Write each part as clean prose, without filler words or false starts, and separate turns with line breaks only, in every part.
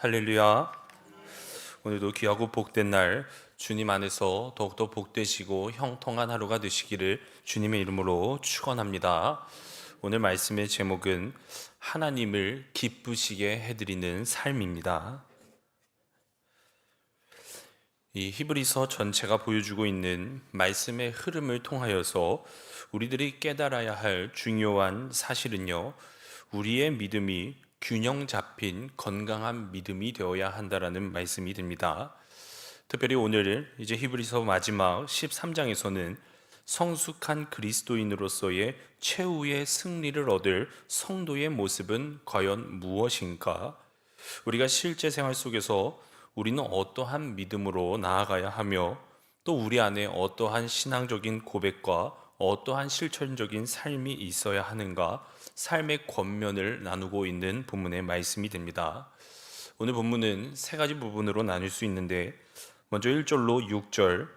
할렐루야. 오늘도 귀하고 복된 날 주님 안에서 더욱더 복되시고 형통한 하루가 되시기를 주님의 이름으로 축원합니다. 오늘 말씀의 제목은 하나님을 기쁘시게 해드리는 삶입니다. 이 히브리서 전체가 보여주고 있는 말씀의 흐름을 통하여서 우리들이 깨달아야 할 중요한 사실은요, 우리의 믿음이 균형 잡힌 건강한 믿음이 되어야 한다라는 말씀이 됩니다. 특별히 오늘 이제 히브리서 마지막 13장에서는 성숙한 그리스도인으로서의 최후의 승리를 얻을 성도의 모습은 과연 무엇인가? 우리가 실제 생활 속에서 우리는 어떠한 믿음으로 나아가야 하며 또 우리 안에 어떠한 신앙적인 고백과 어떠한 실천적인 삶이 있어야 하는가, 삶의 권면을 나누고 있는 본문의 말씀이 됩니다. 오늘 본문은 세 가지 부분으로 나눌 수 있는데, 먼저 1절로 6절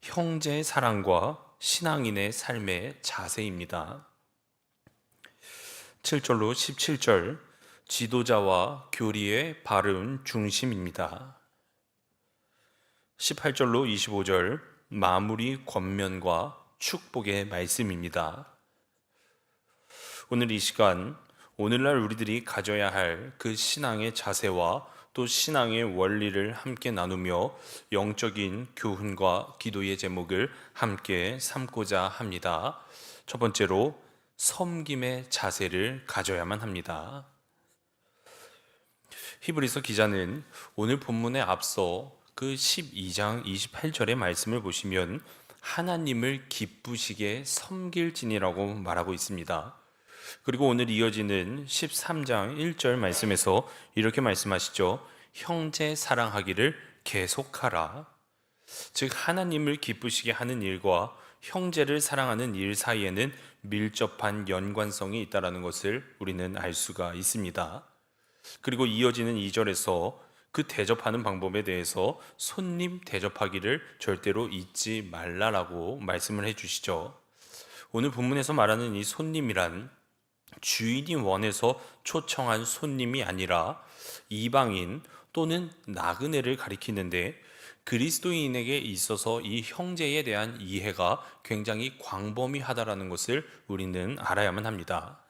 형제의 사랑과 신앙인의 삶의 자세입니다. 7절로 17절 지도자와 교리의 바른 중심입니다. 18절로 25절 마무리 권면과 축복의 말씀입니다. 오늘 이 시간, 오늘날 우리들이 가져야 할 그 신앙의 자세와 또 신앙의 원리를 함께 나누며 영적인 교훈과 기도의 제목을 함께 삼고자 합니다. 첫 번째로 섬김의 자세를 가져야만 합니다. 히브리서 기자는 오늘 본문에 앞서 그 12장 28절의 말씀을 보시면 하나님을 기쁘시게 섬길지니라고 말하고 있습니다. 그리고 오늘 이어지는 13장 1절 말씀에서 이렇게 말씀하시죠. 형제 사랑하기를 계속하라. 즉 하나님을 기쁘시게 하는 일과 형제를 사랑하는 일 사이에는 밀접한 연관성이 있다는 것을 우리는 알 수가 있습니다. 그리고 이어지는 2절에서 그 대접하는 방법에 대해서 손님 대접하기를 절대로 잊지 말라라고 말씀을 해주시죠. 오늘 본문에서 말하는 이 손님이란 주인이 원해서 초청한 손님이 아니라 이방인 또는 나그네를 가리키는데, 그리스도인에게 있어서 이 형제에 대한 이해가 굉장히 광범위하다라는 것을 우리는 알아야만 합니다.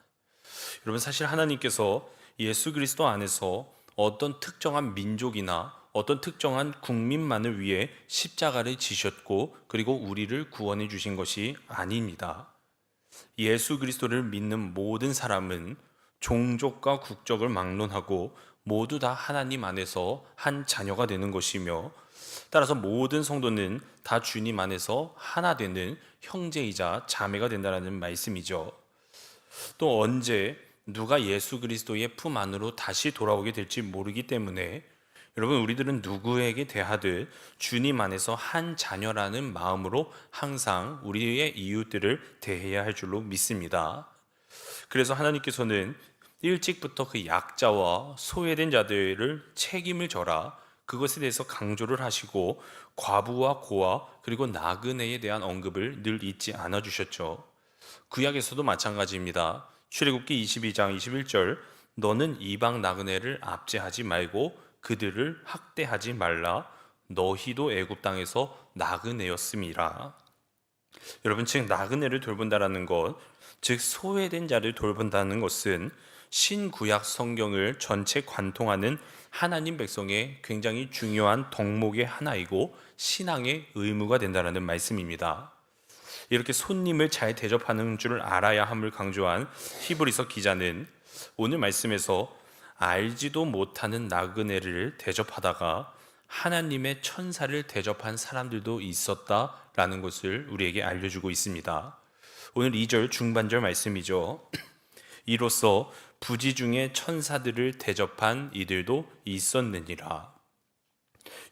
여러분, 사실 하나님께서 예수 그리스도 안에서 어떤 특정한 민족이나 어떤 특정한 국민만을 위해 십자가를 지셨고 그리고 우리를 구원해 주신 것이 아닙니다. 예수 그리스도를 믿는 모든 사람은 종족과 국적을 막론하고 모두 다 하나님 안에서 한 자녀가 되는 것이며, 따라서 모든 성도는 다 주님 안에서 하나 되는 형제이자 자매가 된다는 말씀이죠. 또 언제 누가 예수 그리스도의 품 안으로 다시 돌아오게 될지 모르기 때문에 여러분, 우리들은 누구에게 대하듯 주님 안에서 한 자녀라는 마음으로 항상 우리의 이웃들을 대해야 할 줄로 믿습니다. 그래서 하나님께서는 일찍부터 그 약자와 소외된 자들을 책임을 져라, 그것에 대해서 강조를 하시고 과부와 고아 그리고 나그네에 대한 언급을 늘 잊지 않아 주셨죠. 구약에서도 마찬가지입니다. 출애굽기 22장 21절 너는 이방 나그네를 압제하지 말고 그들을 학대하지 말라. 너희도 애굽 땅에서 나그네였음이라. 여러분, 즉 나그네를 돌본다라는 것, 즉 소외된 자를 돌본다는 것은 신구약 성경을 전체 관통하는 하나님 백성의 굉장히 중요한 덕목의 하나이고 신앙의 의무가 된다는 말씀입니다. 이렇게 손님을 잘 대접하는 줄 알아야 함을 강조한 히브리서 기자는 오늘 말씀에서 알지도 못하는 나그네를 대접하다가 하나님의 천사를 대접한 사람들도 있었다라는 것을 우리에게 알려주고 있습니다. 오늘 2절 중반절 말씀이죠. 이로써 부지 중에 천사들을 대접한 이들도 있었느니라.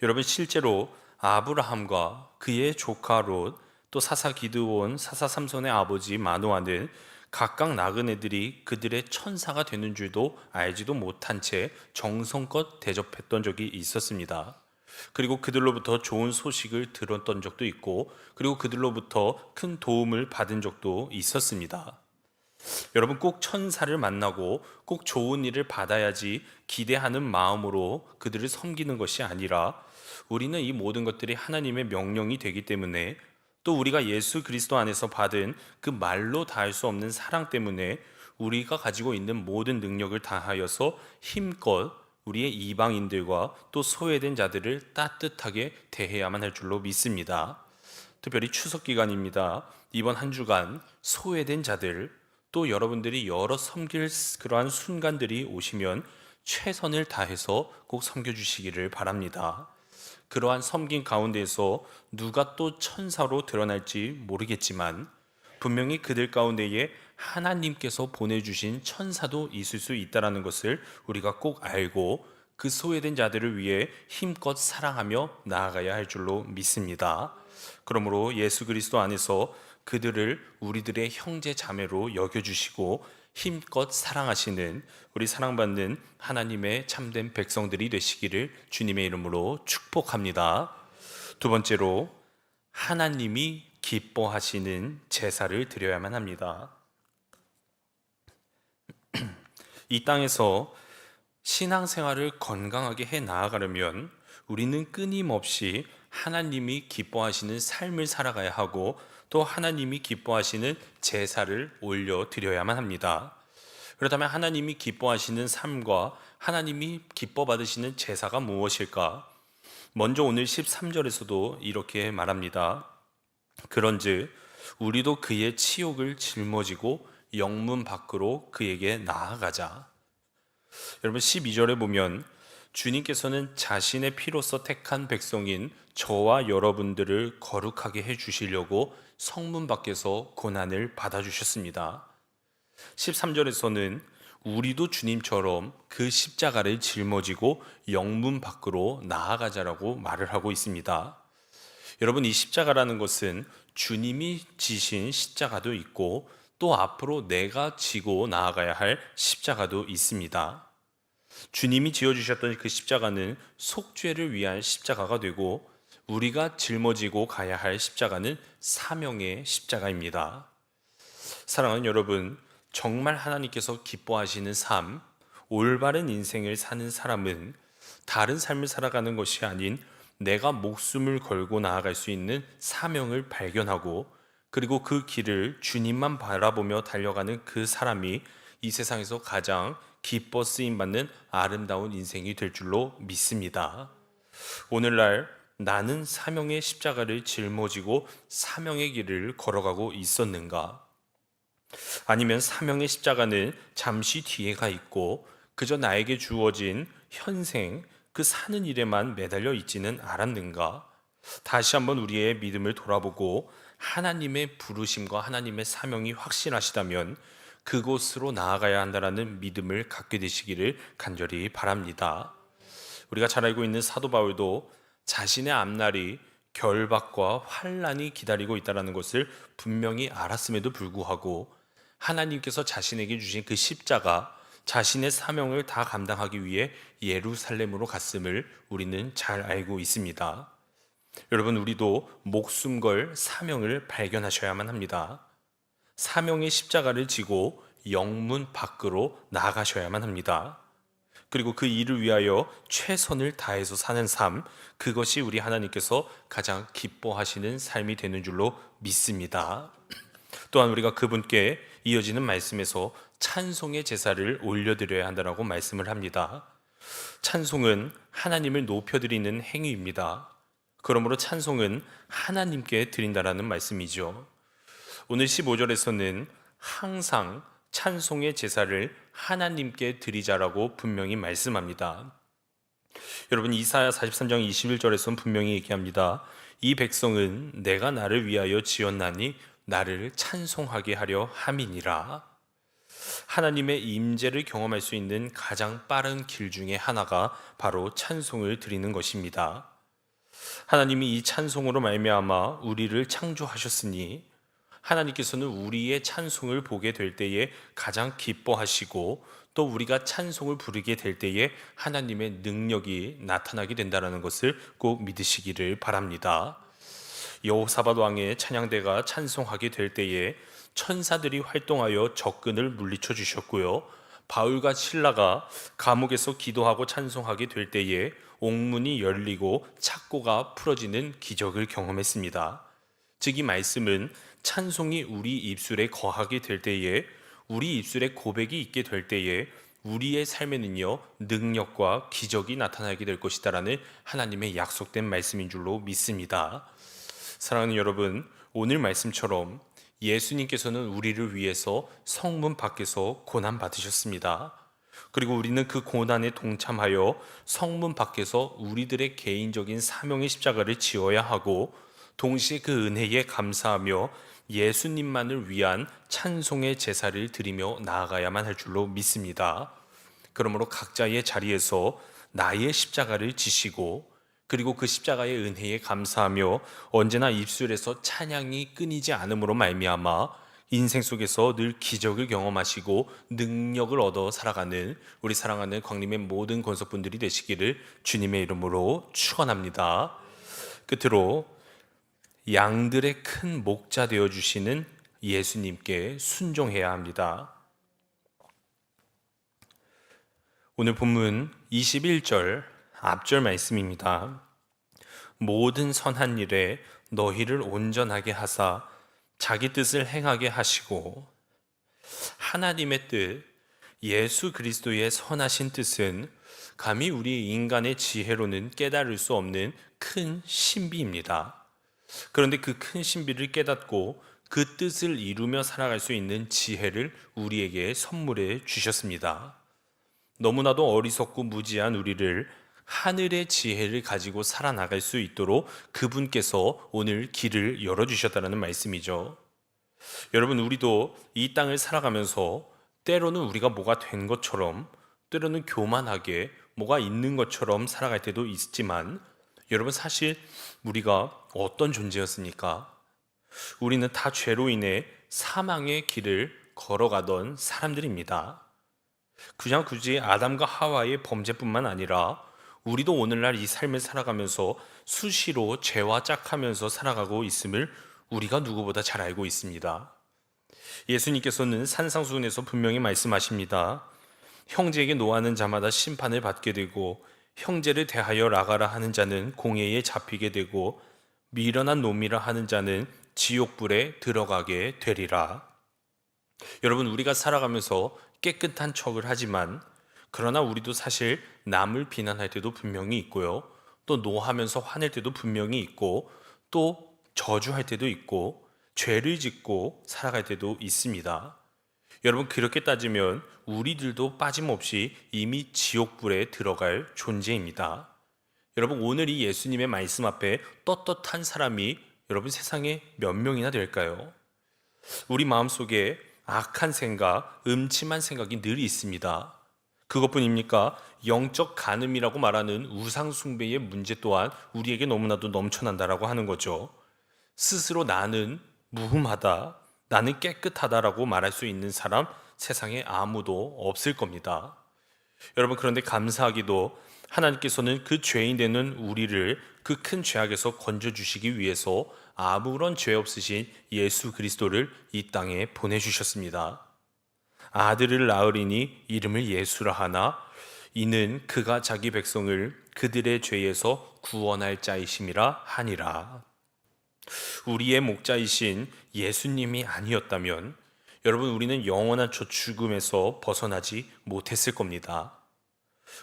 여러분, 실제로 아브라함과 그의 조카 롯, 또 사사 기드온, 사사 삼손의 아버지 마노아는 각각 나그네들이 그들의 천사가 되는 줄도 알지도 못한 채 정성껏 대접했던 적이 있었습니다. 그리고 그들로부터 좋은 소식을 들었던 적도 있고, 그리고 그들로부터 큰 도움을 받은 적도 있었습니다. 여러분, 꼭 천사를 만나고 꼭 좋은 일을 받아야지 기대하는 마음으로 그들을 섬기는 것이 아니라, 우리는 이 모든 것들이 하나님의 명령이 되기 때문에, 또 우리가 예수 그리스도 안에서 받은 그 말로 다할 수 없는 사랑 때문에 우리가 가지고 있는 모든 능력을 다하여서 힘껏 우리의 이방인들과 또 소외된 자들을 따뜻하게 대해야만 할 줄로 믿습니다. 특별히 추석 기간입니다. 이번 한 주간 소외된 자들, 또 여러분들이 여러 섬길 그러한 순간들이 오시면 최선을 다해서 꼭 섬겨주시기를 바랍니다. 그러한 섬긴 가운데에서 누가 또 천사로 드러날지 모르겠지만, 분명히 그들 가운데에 하나님께서 보내주신 천사도 있을 수 있다는 것을 우리가 꼭 알고, 그 소외된 자들을 위해 힘껏 사랑하며 나아가야 할 줄로 믿습니다. 그러므로 예수 그리스도 안에서 그들을 우리들의 형제 자매로 여겨주시고 힘껏 사랑하시는 우리 사랑받는 하나님의 참된 백성들이 되시기를 주님의 이름으로 축복합니다. 두 번째로, 하나님이 기뻐하시는 제사를 드려야만 합니다. 이 땅에서 신앙생활을 건강하게 해 나아가려면 우리는 끊임없이 하나님이 기뻐하시는 삶을 살아가야 하고, 또 하나님이 기뻐하시는 제사를 올려드려야만 합니다. 그렇다면 하나님이 기뻐하시는 삶과 하나님이 기뻐 받으시는 제사가 무엇일까? 먼저 오늘 13절에서도 이렇게 말합니다. 그런즉 우리도 그의 치욕을 짊어지고 영문 밖으로 그에게 나아가자. 여러분, 12절에 보면 주님께서는 자신의 피로써 택한 백성인 저와 여러분들을 거룩하게 해주시려고 성문 밖에서 고난을 받아주셨습니다. 13절에서는 우리도 주님처럼 그 십자가를 짊어지고 영문 밖으로 나아가자라고 말을 하고 있습니다. 여러분, 이 십자가라는 것은 주님이 지신 십자가도 있고, 또 앞으로 내가 지고 나아가야 할 십자가도 있습니다. 주님이 지어주셨던 그 십자가는 속죄를 위한 십자가가 되고, 우리가 짊어지고 가야 할 십자가는 사명의 십자가입니다. 사랑하는 여러분, 정말 하나님께서 기뻐하시는 삶, 올바른 인생을 사는 사람은 다른 삶을 살아가는 것이 아닌 내가 목숨을 걸고 나아갈 수 있는 사명을 발견하고, 그리고 그 길을 주님만 바라보며 달려가는 그 사람이 이 세상에서 가장 기뻐 쓰임받는 아름다운 인생이 될 줄로 믿습니다. 오늘날 나는 사명의 십자가를 짊어지고 사명의 길을 걸어가고 있었는가? 아니면 사명의 십자가는 잠시 뒤에가 있고 그저 나에게 주어진 현생, 그 사는 일에만 매달려 있지는 않았는가? 다시 한번 우리의 믿음을 돌아보고 하나님의 부르심과 하나님의 사명이 확실하시다면 그곳으로 나아가야 한다는 믿음을 갖게 되시기를 간절히 바랍니다. 우리가 잘 알고 있는 사도 바울도 자신의 앞날이 결박과 환난이 기다리고 있다는 것을 분명히 알았음에도 불구하고 하나님께서 자신에게 주신 그 십자가, 자신의 사명을 다 감당하기 위해 예루살렘으로 갔음을 우리는 잘 알고 있습니다. 여러분, 우리도 목숨 걸 사명을 발견하셔야만 합니다. 사명의 십자가를 지고 영문 밖으로 나가셔야만 합니다. 그리고 그 일을 위하여 최선을 다해서 사는 삶, 그것이 우리 하나님께서 가장 기뻐하시는 삶이 되는 줄로 믿습니다. 또한 우리가 그분께 이어지는 말씀에서 찬송의 제사를 올려드려야 한다고 말씀을 합니다. 찬송은 하나님을 높여드리는 행위입니다. 그러므로 찬송은 하나님께 드린다라는 말씀이죠. 오늘 15절에서는 항상 찬송의 제사를 하나님께 드리자라고 분명히 말씀합니다. 여러분, 이사야 43장 21절에서는 분명히 얘기합니다. 이 백성은 내가 나를 위하여 지었나니 나를 찬송하게 하려 함이니라. 하나님의 임재를 경험할 수 있는 가장 빠른 길 중에 하나가 바로 찬송을 드리는 것입니다. 하나님이 이 찬송으로 말미암아 우리를 창조하셨으니 하나님께서는 우리의 찬송을 보게 될 때에 가장 기뻐하시고, 또 우리가 찬송을 부르게 될 때에 하나님의 능력이 나타나게 된다는 것을 꼭 믿으시기를 바랍니다. 여호사밧 왕의 찬양대가 찬송하게 될 때에 천사들이 활동하여 적군을 물리쳐 주셨고요. 바울과 실라가 감옥에서 기도하고 찬송하게 될 때에 옥문이 열리고 착고가 풀어지는 기적을 경험했습니다. 즉 이 말씀은 찬송이 우리 입술에 거하게 될 때에, 우리 입술에 고백이 있게 될 때에 우리의 삶에는요 능력과 기적이 나타나게 될 것이다라는 하나님의 약속된 말씀인 줄로 믿습니다. 사랑하는 여러분, 오늘 말씀처럼 예수님께서는 우리를 위해서 성문 밖에서 고난 받으셨습니다. 그리고 우리는 그 고난에 동참하여 성문 밖에서 우리들의 개인적인 사명의 십자가를 지어야 하고, 동시에 그 은혜에 감사하며 예수님만을 위한 찬송의 제사를 드리며 나아가야만 할 줄로 믿습니다. 그러므로 각자의 자리에서 나의 십자가를 지시고, 그리고 그 십자가의 은혜에 감사하며 언제나 입술에서 찬양이 끊이지 않음으로 말미암아 인생 속에서 늘 기적을 경험하시고 능력을 얻어 살아가는 우리 사랑하는 광림의 모든 권속분들이 되시기를 주님의 이름으로 축원합니다. 끝으로 양들의 큰 목자 되어 주시는 예수님께 순종해야 합니다. 오늘 본문 21절 앞절 말씀입니다. 모든 선한 일에 너희를 온전하게 하사 자기 뜻을 행하게 하시고. 하나님의 뜻, 예수 그리스도의 선하신 뜻은 감히 우리 인간의 지혜로는 깨달을 수 없는 큰 신비입니다. 그런데 그 큰 신비를 깨닫고 그 뜻을 이루며 살아갈 수 있는 지혜를 우리에게 선물해 주셨습니다. 너무나도 어리석고 무지한 우리를 하늘의 지혜를 가지고 살아나갈 수 있도록 그분께서 오늘 길을 열어주셨다는 말씀이죠. 여러분, 우리도 이 땅을 살아가면서 때로는 우리가 뭐가 된 것처럼, 때로는 교만하게 뭐가 있는 것처럼 살아갈 때도 있지만, 여러분 사실 우리가 어떤 존재였습니까? 우리는 다 죄로 인해 사망의 길을 걸어가던 사람들입니다. 그냥 굳이 아담과 하와의 범죄뿐만 아니라 우리도 오늘날 이 삶을 살아가면서 수시로 죄와 짝하면서 살아가고 있음을 우리가 누구보다 잘 알고 있습니다. 예수님께서는 산상수훈에서 분명히 말씀하십니다. 형제에게 노하는 자마다 심판을 받게 되고 형제를 대하여 나가라 하는 자는 공회에 잡히게 되고 미련한 놈이라 하는 자는 지옥불에 들어가게 되리라. 여러분, 우리가 살아가면서 깨끗한 척을 하지만 그러나 우리도 사실 남을 비난할 때도 분명히 있고요, 또 노하면서 화낼 때도 분명히 있고, 또 저주할 때도 있고, 죄를 짓고 살아갈 때도 있습니다. 여러분, 그렇게 따지면 우리들도 빠짐없이 이미 지옥불에 들어갈 존재입니다. 여러분, 오늘 이 예수님의 말씀 앞에 떳떳한 사람이 여러분 세상에 몇 명이나 될까요? 우리 마음속에 악한 생각, 음침한 생각이 늘 있습니다. 그것뿐입니까? 영적 간음이라고 말하는 우상 숭배의 문제 또한 우리에게 너무나도 넘쳐난다라고 하는 거죠. 스스로 나는 무흠하다, 나는 깨끗하다라고 말할 수 있는 사람 세상에 아무도 없을 겁니다. 여러분, 그런데 감사하게도 하나님께서는 그 죄인 되는 우리를 그 큰 죄악에서 건져주시기 위해서 아무런 죄 없으신 예수 그리스도를 이 땅에 보내주셨습니다. 아들을 낳으리니 이름을 예수라 하나 이는 그가 자기 백성을 그들의 죄에서 구원할 자이심이라 하니라. 우리의 목자이신 예수님이 아니었다면 여러분, 우리는 영원한 저 죽음에서 벗어나지 못했을 겁니다.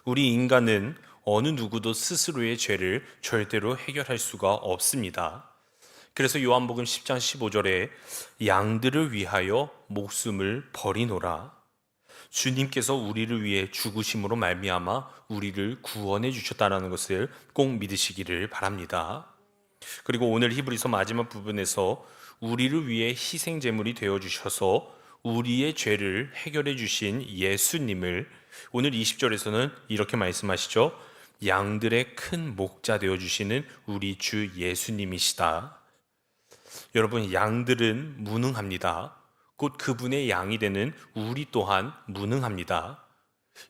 우리 인간은 어느 누구도 스스로의 죄를 절대로 해결할 수가 없습니다. 그래서 요한복음 10장 15절에 양들을 위하여 목숨을 버리노라. 주님께서 우리를 위해 죽으심으로 말미암아 우리를 구원해 주셨다는 것을 꼭 믿으시기를 바랍니다. 그리고 오늘 히브리서 마지막 부분에서 우리를 위해 희생 제물이 되어 주셔서 우리의 죄를 해결해 주신 예수님을 오늘 20절에서는 이렇게 말씀하시죠. 양들의 큰 목자 되어 주시는 우리 주 예수님이시다. 여러분, 양들은 무능합니다. 곧 그분의 양이 되는 우리 또한 무능합니다.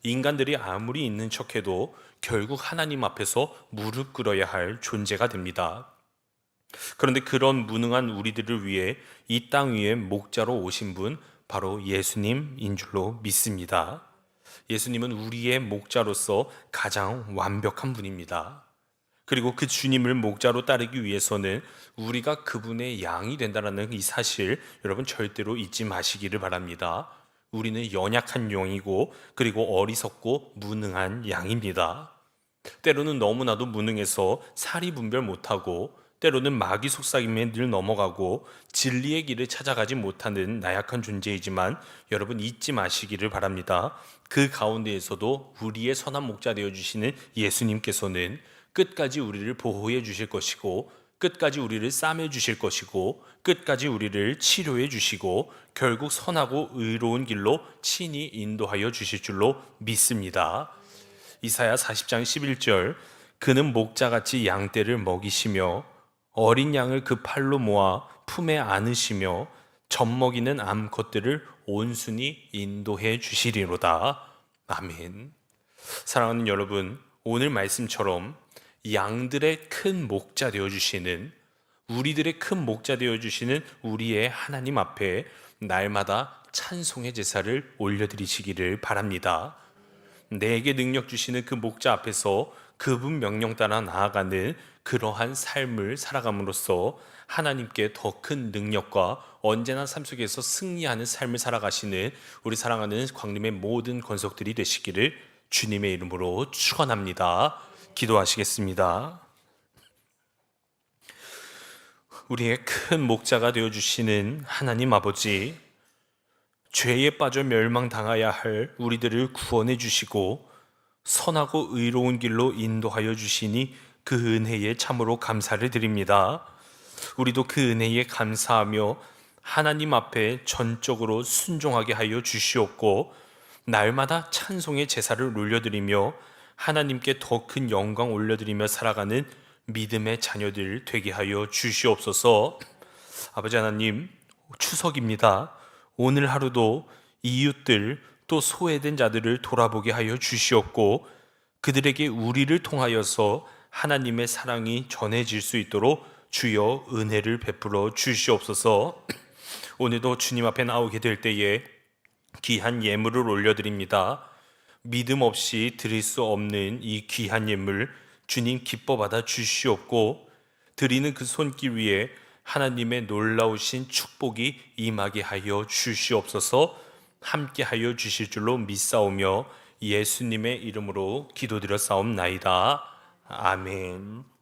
인간들이 아무리 있는 척해도 결국 하나님 앞에서 무릎 꿇어야 할 존재가 됩니다. 그런데 그런 무능한 우리들을 위해 이 땅 위에 목자로 오신 분 바로 예수님인 줄로 믿습니다. 예수님은 우리의 목자로서 가장 완벽한 분입니다. 그리고 그 주님을 목자로 따르기 위해서는 우리가 그분의 양이 된다는 이 사실 여러분 절대로 잊지 마시기를 바랍니다. 우리는 연약한 용이고 그리고 어리석고 무능한 양입니다. 때로는 너무나도 무능해서 사리 분별 못하고 때로는 마귀 속삭임에 늘 넘어가고 진리의 길을 찾아가지 못하는 나약한 존재이지만 여러분 잊지 마시기를 바랍니다. 그 가운데에서도 우리의 선한 목자 되어주시는 예수님께서는 끝까지 우리를 보호해 주실 것이고 끝까지 우리를 싸매 주실 것이고 끝까지 우리를 치료해 주시고 결국 선하고 의로운 길로 친히 인도하여 주실 줄로 믿습니다. 이사야 40장 11절 그는 목자같이 양떼를 먹이시며 어린 양을 그 팔로 모아 품에 안으시며 젖먹이는 암컷들을 온순히 인도해 주시리로다. 아멘. 사랑하는 여러분, 오늘 말씀처럼 양들의 큰 목자 되어주시는 우리들의 큰 목자 되어주시는 우리의 하나님 앞에 날마다 찬송의 제사를 올려드리시기를 바랍니다. 내게 능력 주시는 그 목자 앞에서 그분 명령 따라 나아가는 그러한 삶을 살아감으로써 하나님께 더 큰 능력과 언제나 삶 속에서 승리하는 삶을 살아가시는 우리 사랑하는 광림의 모든 권속들이 되시기를 주님의 이름으로 축원합니다. 기도하시겠습니다. 우리의 큰 목자가 되어주시는 하나님 아버지, 죄에 빠져 멸망당하야 할 우리들을 구원해 주시고 선하고 의로운 길로 인도하여 주시니 그 은혜에 참으로 감사를 드립니다. 우리도 그 은혜에 감사하며 하나님 앞에 전적으로 순종하게 하여 주시옵고 날마다 찬송의 제사를 올려드리며 하나님께 더 큰 영광 올려드리며 살아가는 믿음의 자녀들 되게 하여 주시옵소서. 아버지 하나님, 추석입니다. 오늘 하루도 이웃들 또 소외된 자들을 돌아보게 하여 주시옵고 그들에게 우리를 통하여서 하나님의 사랑이 전해질 수 있도록 주여 은혜를 베풀어 주시옵소서. 오늘도 주님 앞에 나오게 될 때에 귀한 예물을 올려드립니다. 믿음 없이 드릴 수 없는 이 귀한 예물 주님 기뻐 받아 주시옵고 드리는 그 손길 위에 하나님의 놀라우신 축복이 임하게 하여 주시옵소서. 함께 하여 주실 줄로 믿사오며 예수님의 이름으로 기도드려 싸움나이다. 아멘.